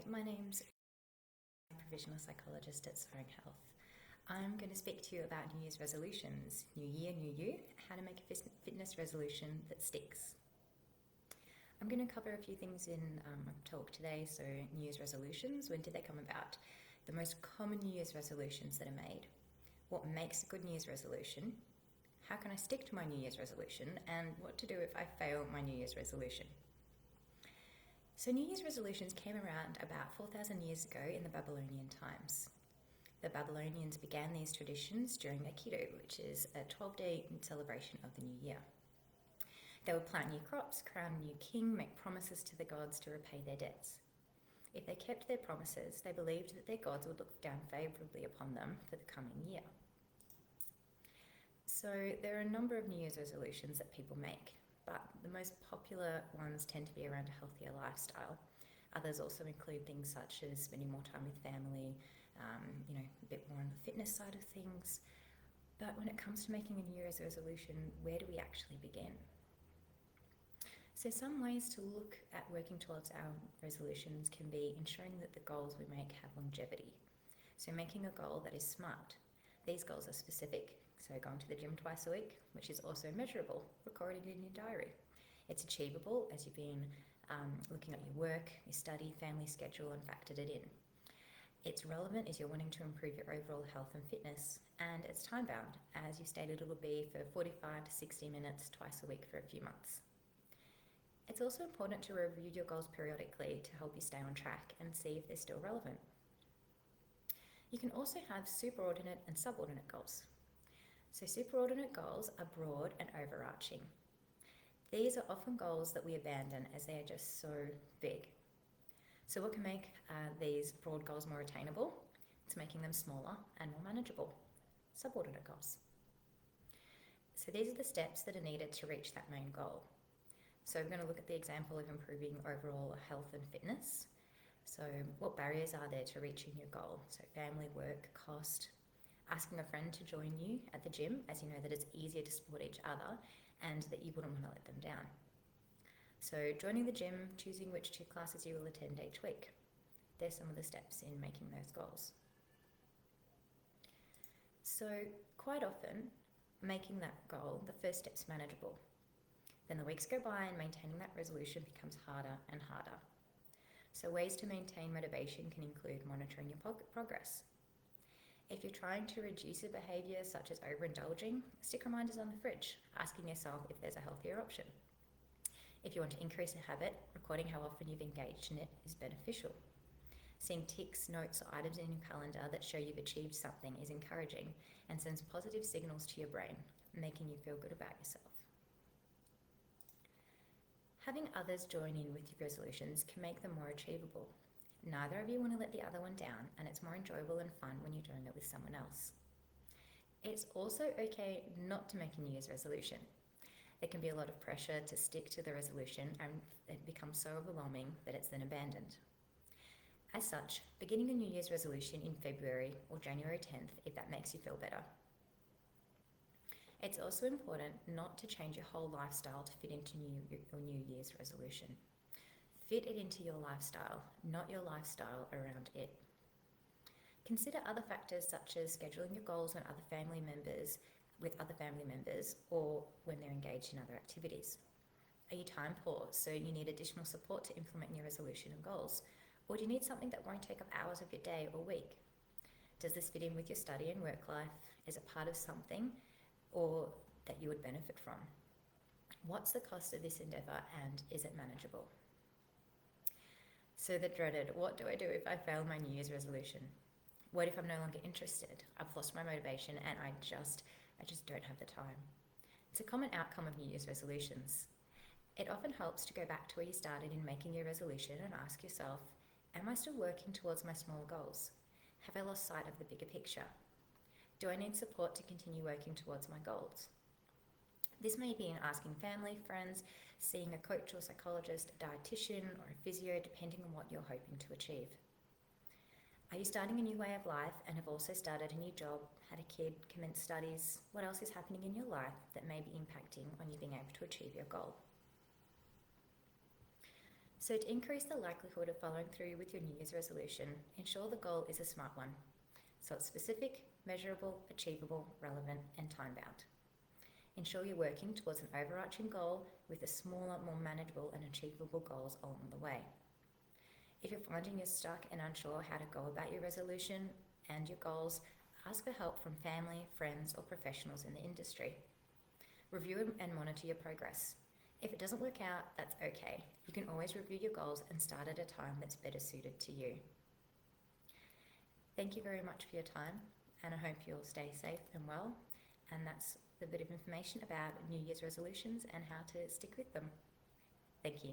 my name's Provisional Psychologist at Soaring Health. I'm going to speak to you about New Year's resolutions. New year, new you, how to make a fitness resolution that sticks. I'm going to cover a few things in my talk today. So New Year's resolutions, when did they come about? The most common New Year's resolutions that are made. What makes a good New Year's resolution? How can I stick to my New Year's resolution? And what to do if I fail my New Year's resolution? So New Year's resolutions came around about 4,000 years ago in the Babylonian times. The Babylonians began these traditions during their Kidu, which is a 12-day celebration of the new year. They would plant new crops, crown a new king, make promises to the gods to repay their debts. If they kept their promises, they believed that their gods would look down favourably upon them for the coming year. So there are a number of New Year's resolutions that people make, but the most popular ones tend to be around a healthier lifestyle. Others also include things such as spending more time with family, a bit more on the fitness side of things. But when it comes to making a New Year's resolution, where do we actually begin? So some ways to look at working towards our resolutions can be ensuring that the goals we make have longevity. So making a goal that is SMART. These goals are specific, so going to the gym twice a week, which is also measurable, recorded in your diary. It's achievable as you've been looking at your work, your study, family schedule and factored it in. It's relevant as you're wanting to improve your overall health and fitness, and it's time bound, as you stated it will be for 45 to 60 minutes twice a week for a few months. It's also important to review your goals periodically to help you stay on track and see if they're still relevant. You can also have superordinate and subordinate goals. So superordinate goals are broad and overarching. These are often goals that we abandon as they are just so big. So what can make these broad goals more attainable? It's making them smaller and more manageable. Subordinate goals. So these are the steps that are needed to reach that main goal. So we're going to look at the example of improving overall health and fitness. So what barriers are there to reaching your goal? So family, work, cost, asking a friend to join you at the gym as you know that it's easier to support each other and that you wouldn't want to let them down. So joining the gym, choosing which 2 classes you will attend each week. There's some of the steps in making those goals. So quite often, making that goal, the first step's manageable. Then the weeks go by and maintaining that resolution becomes harder and harder. So ways to maintain motivation can include monitoring your progress. If you're trying to reduce a behaviour such as overindulging, stick reminders on the fridge, asking yourself if there's a healthier option. If you want to increase a habit, recording how often you've engaged in it is beneficial. Seeing ticks, notes or items in your calendar that show you've achieved something is encouraging and sends positive signals to your brain, making you feel good about yourself. Having others join in with your resolutions can make them more achievable. Neither of you want to let the other one down, and it's more enjoyable and fun when you're doing it with someone else. It's also okay not to make a New Year's resolution. There can be a lot of pressure to stick to the resolution and it becomes so overwhelming that it's then abandoned. As such, beginning a New Year's resolution in February or January 10th if that makes you feel better. It's also important not to change your whole lifestyle to fit into your New Year's resolution. Fit it into your lifestyle, not your lifestyle around it. Consider other factors such as scheduling your goals with other family members or when they're engaged in other activities. Are you time poor, so you need additional support to implement your resolution and goals? Or do you need something that won't take up hours of your day or week? Does this fit in with your study and work life? Is it part of something or that you would benefit from? What's the cost of this endeavour and is it manageable? So the dreaded, what do I do if I fail my New Year's resolution? What if I'm no longer interested? I've lost my motivation and I just don't have the time. It's a common outcome of New Year's resolutions. It often helps to go back to where you started in making your resolution and ask yourself, am I still working towards my smaller goals? Have I lost sight of the bigger picture? Do I need support to continue working towards my goals? This may be in asking family, friends, seeing a coach or psychologist, a dietitian or a physio, depending on what you're hoping to achieve. Are you starting a new way of life and have also started a new job, had a kid, commenced studies? What else is happening in your life that may be impacting on you being able to achieve your goal? So to increase the likelihood of following through with your New Year's resolution, ensure the goal is a smart one. So it's specific, measurable, achievable, relevant, and time-bound. Ensure you're working towards an overarching goal with the smaller, more manageable and achievable goals along the way. If you're finding you're stuck and unsure how to go about your resolution and your goals, ask for help from family, friends, or professionals in the industry. Review and monitor your progress. If it doesn't work out, that's okay. You can always review your goals and start at a time that's better suited to you. Thank you very much for your time, and I hope you'll stay safe and well. And that's the bit of information about New Year's resolutions and how to stick with them. Thank you.